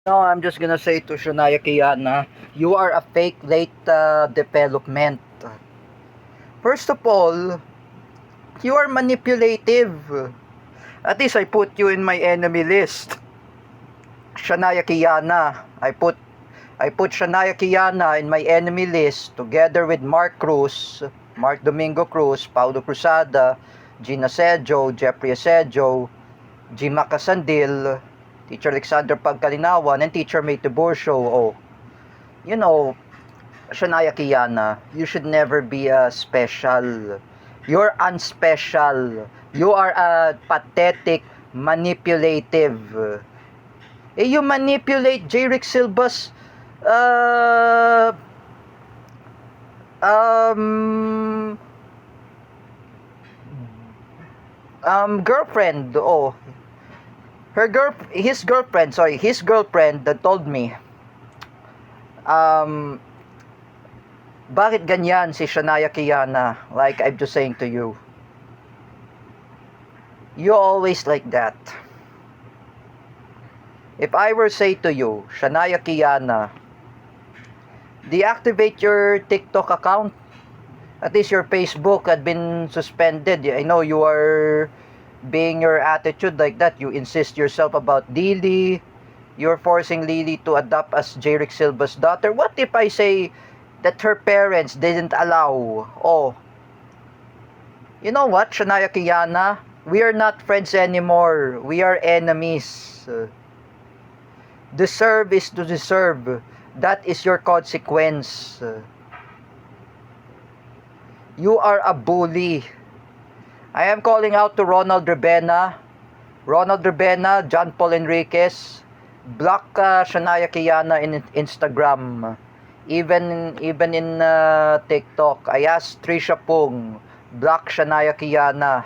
No, I'm just gonna say to Shania Kiana, you are a fake late development. First of all, you are manipulative. At least I put you in my enemy list. Shania Kiana. I put Shania Kiana in my enemy list together with Mark Cruz, Mark Domingo Cruz, Paulo Cruzada, Gina Sejo, Jeffrey Sejo, Jima Casandil, Teacher Alexander Pagkalinawan, and Teacher May Tiburcio. Oh, you know, Shania Kiana, you should never be special. You're unspecial. You are a pathetic, manipulative. You manipulate Jerick Silva's uh, um, girlfriend. Oh, his girlfriend that told me, um, bakit ganyan si Shania Kiana? Like I'm just saying to you. You always like that. If I were say to you, Shania Kiana, deactivate your TikTok account. At least your Facebook had been suspended. I know you are being your attitude like that. You insist yourself about Lily. You're forcing Lily to adopt as Jerick Silva's daughter. What if I say that her parents didn't allow? Oh, you know what, Shania Kiana? We are not friends anymore. We are enemies. Deserve is to deserve. That is your consequence. You are a bully. I am calling out to Ronald Rebena. Ronald Rebena, John Paul Enriquez, block Shania Kiana in Instagram. Even in TikTok. I asked Trisha Pung, block Shania Kiana.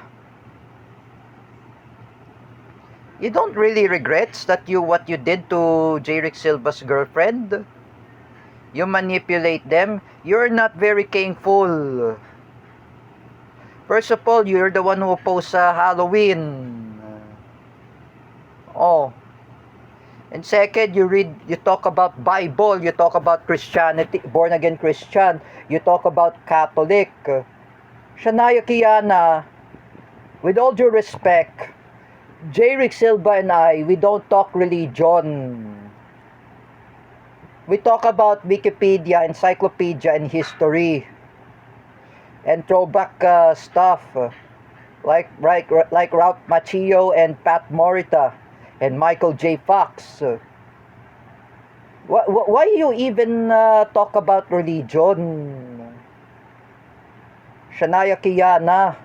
You don't really regret that what you did to Jerick Silva's girlfriend? You manipulate them. You're not very kingful. First of all, you're the one who opposed Halloween. Oh. And second, you talk about Bible, you talk about Christianity, born again Christian, you talk about Catholic. Shania Kiana, with all due respect, Jerick Silva and I, we don't talk religion. We talk about Wikipedia, encyclopedia, and history. And throwback stuff. Like Ralph Macchio and Pat Morita and Michael J. Fox. Why you even talk about religion? Shania Kiana.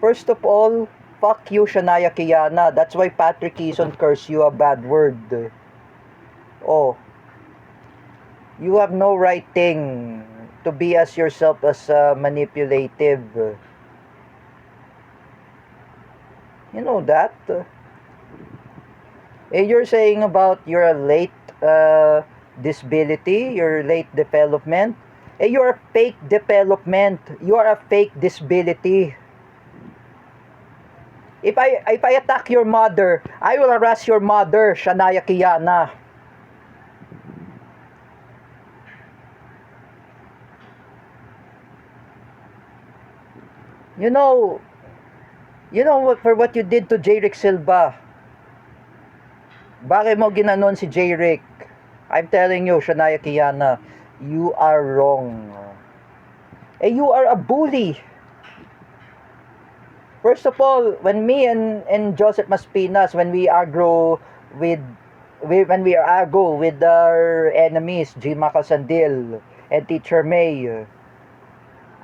First of all, fuck you, Shania Kiana. That's why Patrick Eason cursed you a bad word. Oh, you have no right thing to be as yourself as manipulative. You know that? You're saying about your late disability, your late development. You're a fake development. You are a fake disability. If I attack your mother, I will harass your mother, Shania Kiana. You know, for what you did to Jerick Silva. Bakit mo ginanon si Jerick? I'm telling you, Shania Kiana, you are wrong. You are a bully. First of all, when me and Joseph Maspinas, when we argue with our enemies, Jima Casandil and Teacher May,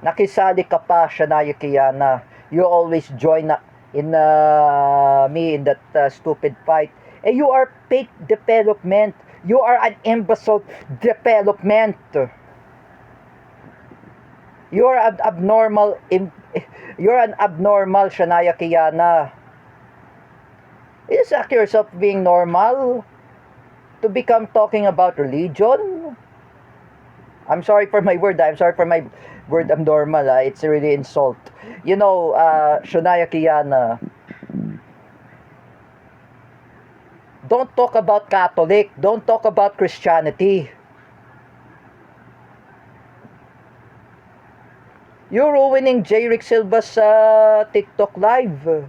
nakisali ka pa, Shania Kiana. You always join in me in that stupid fight. You are fake development. You are an imbecile development. You are an abnormal. You're an abnormal, Shania Kiana. Is act yourself being normal to become talking about religion? I'm sorry for my word. I'm sorry for my word abnormal. It's really insult. You know, Shania Kiana, Don't talk about Catholic. Don't talk about Christianity. You're ruining J. Rick Silva's TikTok live.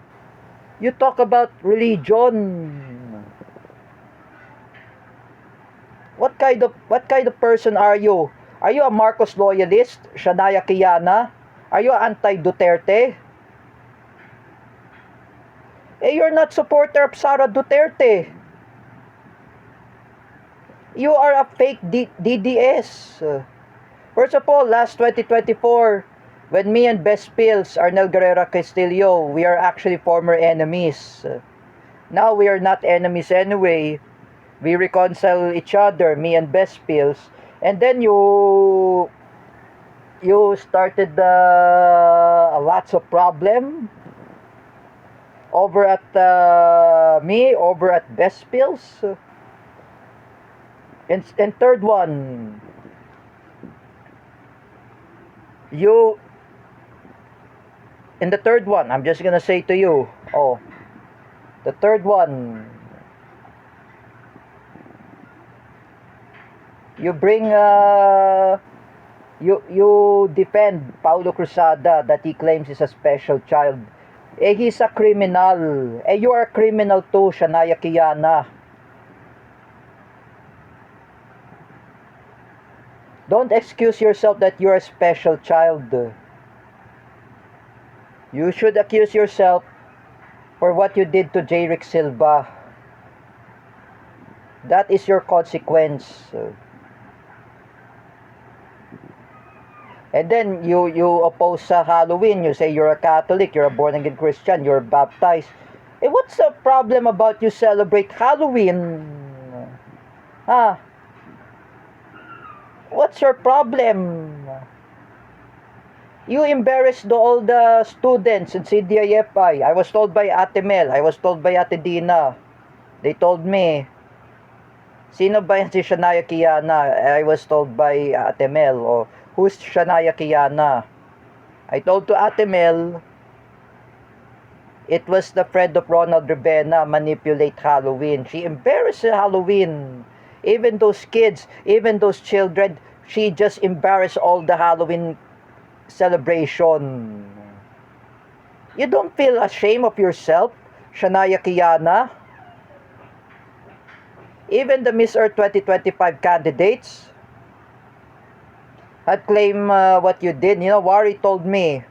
You talk about religion. What kind of person are you? Are you a Marcos loyalist? Shania Kiana? Are you anti-Duterte? You're not supporter of Sara Duterte. You are a fake DDS. First of all, last 2024, when me and Best Pills, Arnel Guerrera Castillo, we are actually former enemies. Now we are not enemies anyway. We reconcile each other, me and Best Pills. And then you started lots of problem over at over at Best Pills. And third one, in the third one, I'm just gonna say to you, the third one, you bring, you defend Paulo Cruzada that he claims is a special child. He's a criminal. You are a criminal too, Shania Kiana. Don't excuse yourself that you're a special child. You should accuse yourself for what you did to J. Rick Silva. That is your consequence. And then you oppose sa Halloween. You say you're a Catholic, you're a born-again Christian, you're baptized. What's the problem about you celebrate Halloween? What's your problem? You embarrassed all the students in CDIFI. I was told by Ate Mel, I was told by Ate Dina. They told me, sino ba yan si Shania Kiana? I was told by Ate Mel, who's Shania Kiana? I told to Ate Mel, it was the friend of Ronald Rivera manipulate Halloween. She embarrassed Halloween. Even those kids, even those children, she just embarrassed all the Halloween celebration. You don't feel ashamed of yourself, Shania Kiana? Even the Miss Earth 2025 candidates had claimed what you did. You know, Wari told me,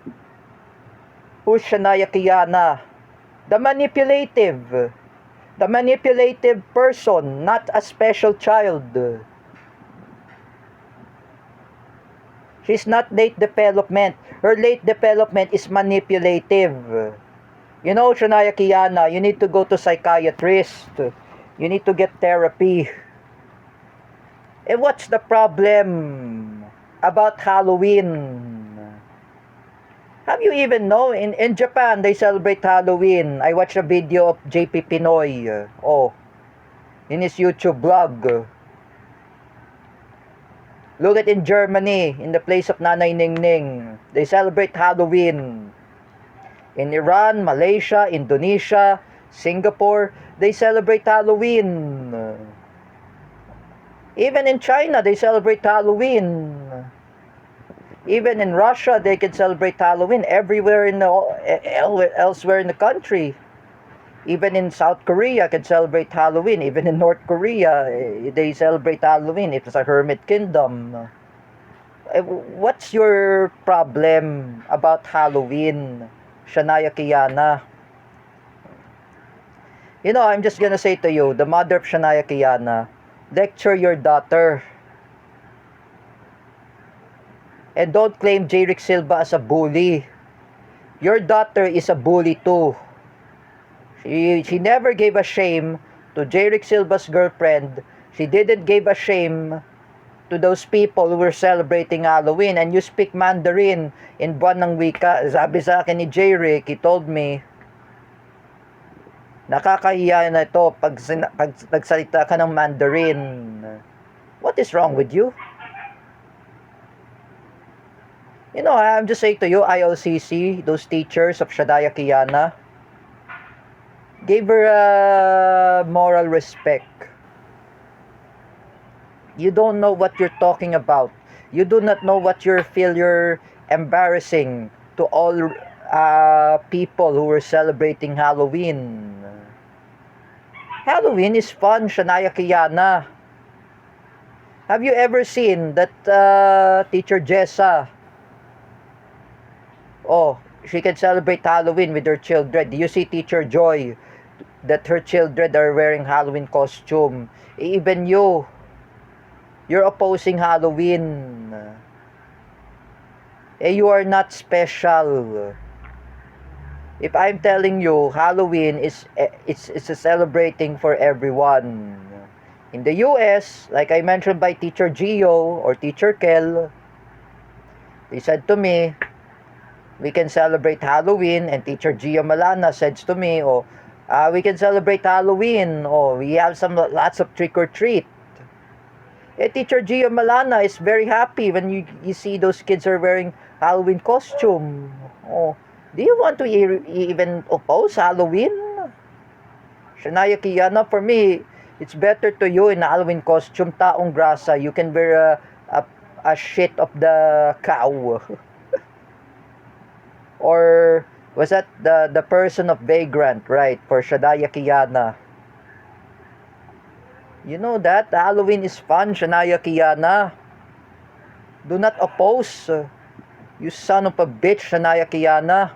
who's Shania Kiana? The manipulative person, not a special child. She's not late development. Her late development is manipulative. You know, Shania Kiana, you need to go to psychiatrist. You need to get therapy. What's the problem about Halloween? Have you even know, in Japan, they celebrate Halloween. I watched a video of JP Pinoy, in his YouTube blog. Look at in Germany, in the place of Nanay Ningning, they celebrate Halloween. In Iran, Malaysia, Indonesia, Singapore, they celebrate Halloween. Even in China, they celebrate Halloween. Even in Russia, they can celebrate Halloween. Everywhere elsewhere in the country. Even in South Korea, can celebrate Halloween. Even in North Korea, they celebrate Halloween. It's a hermit kingdom. What's your problem about Halloween, Shania Kiana? You know, I'm just gonna say to you, the mother of Shania Kiana, lecture your daughter. And don't claim J. Rick Silva as a bully. Your daughter is a bully too. She never gave a shame to J. Rick Silva's girlfriend. She didn't give a shame to those people who were celebrating Halloween. And you speak Mandarin in buwan ng wika. Sabi sa akin ni J. Rick, he told me, nakakahiya na ito pag nagsalita ka ng Mandarin. What is wrong with you? You know, I'm just saying to you, ILCC, those teachers of Shania Kiana, Give her moral respect. You don't know what you're talking about. You do not know what you feel you're embarrassing to all people who were celebrating Halloween. Halloween is fun, Shania Kiana. Have you ever seen that Teacher Jessa? Oh, she can celebrate Halloween with her children. Do you see Teacher Joy? That her children are wearing Halloween costume. Even you're opposing Halloween. You are not special. If I'm telling you Halloween it's a celebrating for everyone. In the US, like I mentioned by Teacher Gio or Teacher Kel, they said to me, we can celebrate Halloween, and Teacher Gio Malana said to me, we can celebrate Halloween, we have lots of trick or treat. Teacher Gio Malana is very happy when you see those kids are wearing Halloween costume. Do you want to even oppose Halloween? Shania Kiana, for me, it's better to you in a Halloween costume, taong grasa. You can wear a shit of the cow. Or was that the person of Vagrant, right? For Shania Kiana. You know that Halloween is fun, Shania Kiana. Do not oppose. You son of a bitch, Shania Kiana.